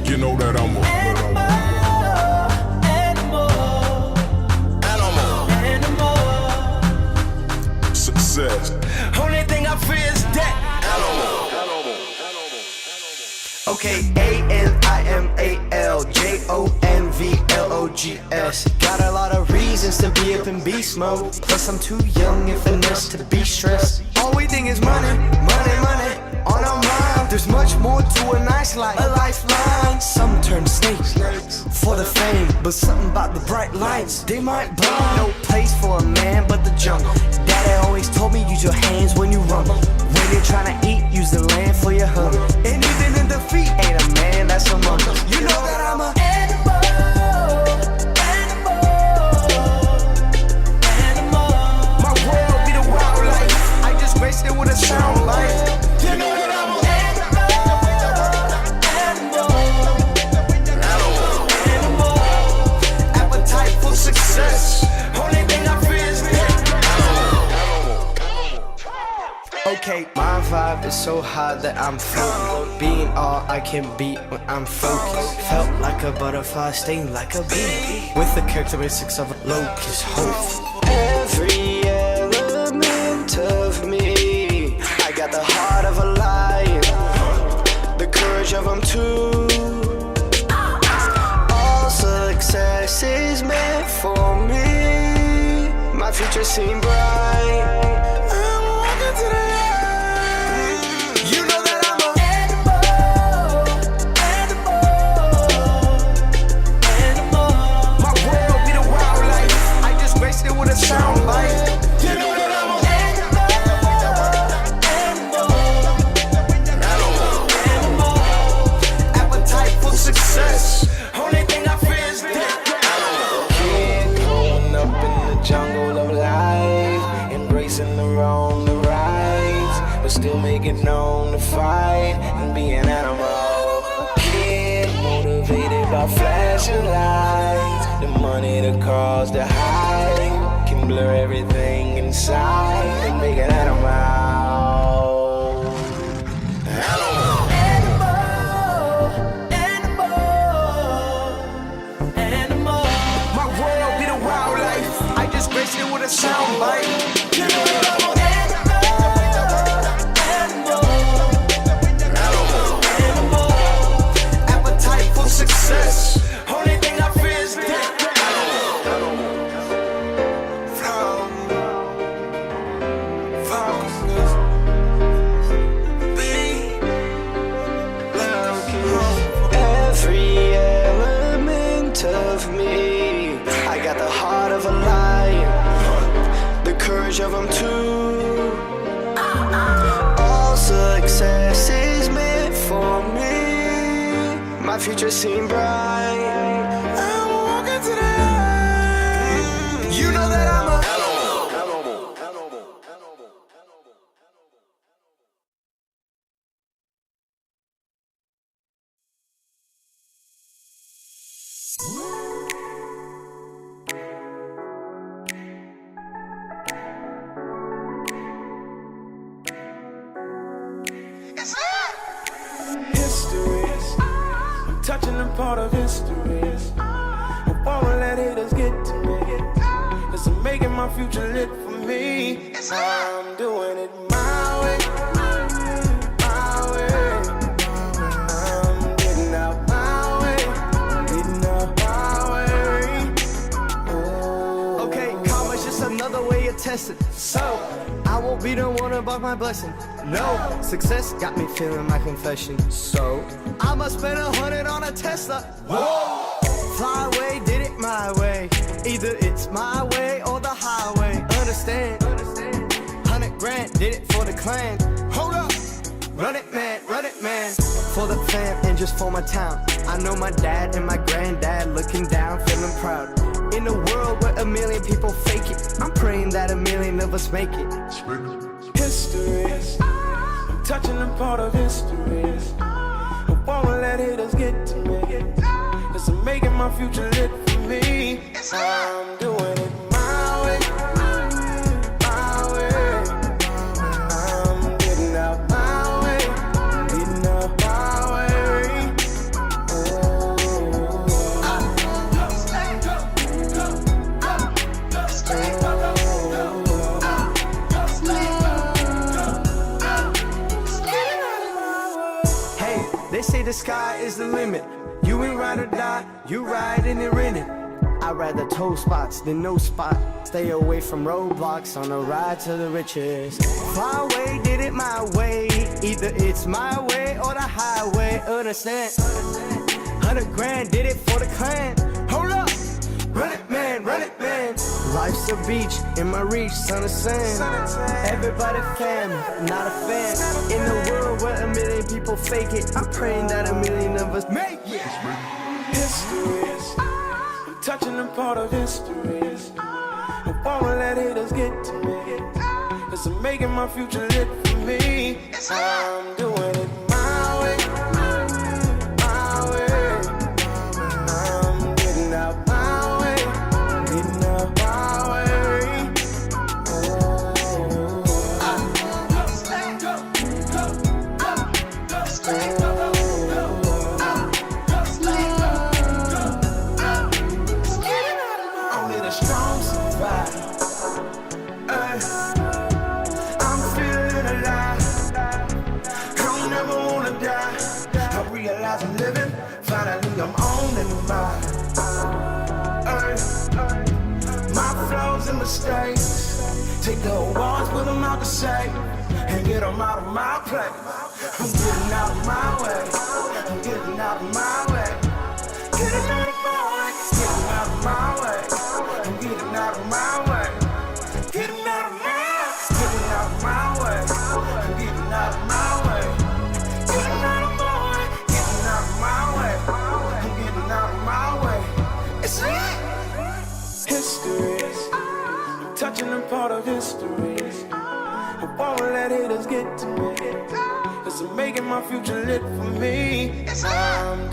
You know that I'm a animal. Success. Only thing I fear is death. Okay, ANIMALJONVLOGS. Got a lot of reasons to be up in beast mode. Plus I'm too young and finesse to be stressed. All we think is money, money, money on our mind. There's much more to a nice life, a lifeline. Some turn snakes for the fame, but something about the bright lights, they might blind. No place for a man but the jungle. Daddy always told me use your hands when you rumble. When you're trying to eat, use the land for your hunger. And even in defeat, ain't a man that's among us. You know that I'm a animal, animal, animal. My world be the wildlife. I just graced it with a sound bite. You know that I'm a animal, animal, animal. Appetite for success. Only thing I fear is death. Okay, my vibe is so high that I'm floating. Being all I can be when I'm focused. Felt like a butterfly, sting like a bee. With the characteristics of a locust, hope. Every element of me, I got the heart of a lion, the courage of them too. All success is meant for me. My future seems bright. I'm walking to the with a sound bite. You know that I'm a animal, appetite for success. Only thing I fear is death. Kid growing up in the jungle of life, embracing the wrong, the right, but still making known to fight and be an animal. Kid motivated by flashing lights, the money, the cars, the hype can blur everything inside and make an animal. Animal, animal, animal. My world be the wildlife. I just graced it with a sound bite. You know that I'm a animal, animal, animal. Appetite for success. Only thing I fear is death. Every element of me, I got the heart of a lion, the courage of them too. All success is meant for me. My future seems bright. I'm walking to the end. You know that I'm a history. I'm touching a part of history. I won't let haters get to me. Cause I'm making my future lit for me. I'm doing it my way. My way. I'm getting out my way. Getting out my way. Oh. Okay, karma's just another way of testing. So I won't be the one about my blessing. No, success got me feeling my confession. So I'ma spend 100 on a Tesla. Whoa! Fly away, did it my way. Either it's my way or the highway. Understand? 100 grand, did it for the clan. Hold up! Run it man, for the fam and just for my town. I know my dad and my granddad looking down, feeling proud. In a world where a million people fake it, I'm praying that a million of us make it. History, I'm touching a part of history. I won't let haters get to me. Cause I'm making my future lit for me. I'm doing it my way. My way. I'm getting out my way. Getting out my way. the limit. You ain't ride or die, you ride and it in it. I'd rather toe spots than no spot. Stay away from roadblocks on a ride to the riches. Far away, did it my way. Either it's my way or the highway. Understand? 100 grand, did it for the clan. Hold up, run it man, run it man. Life's a beach, in my reach, son of sand. Everybody family, not a fan. In the world where a million people fake it, I'm praying that a million of us make it. History is touching a part of history. I won't let haters get to me. It's making my future lit for me. I'm doing it my way, my way. I'm getting out my way, getting out my way. Only the strong survive. I'm feeling alive. I don't never wanna die. I realize I'm living. Finally, I'm owning mine. My flaws and mistakes. Take the awards, put them out the safe, and get them out of my place. I'm getting out of my way. I'm getting out of my way. Getting out of my way. Getting out of my way. I'm getting out of my way. Getting out of my way. Getting out of my way. I'm getting out of my way. Getting out of my way. Getting out of my way. I'm getting out of my way. It's lit. History. Touching a part of history. I won't let haters get to me. It's making my future lit for me. I'm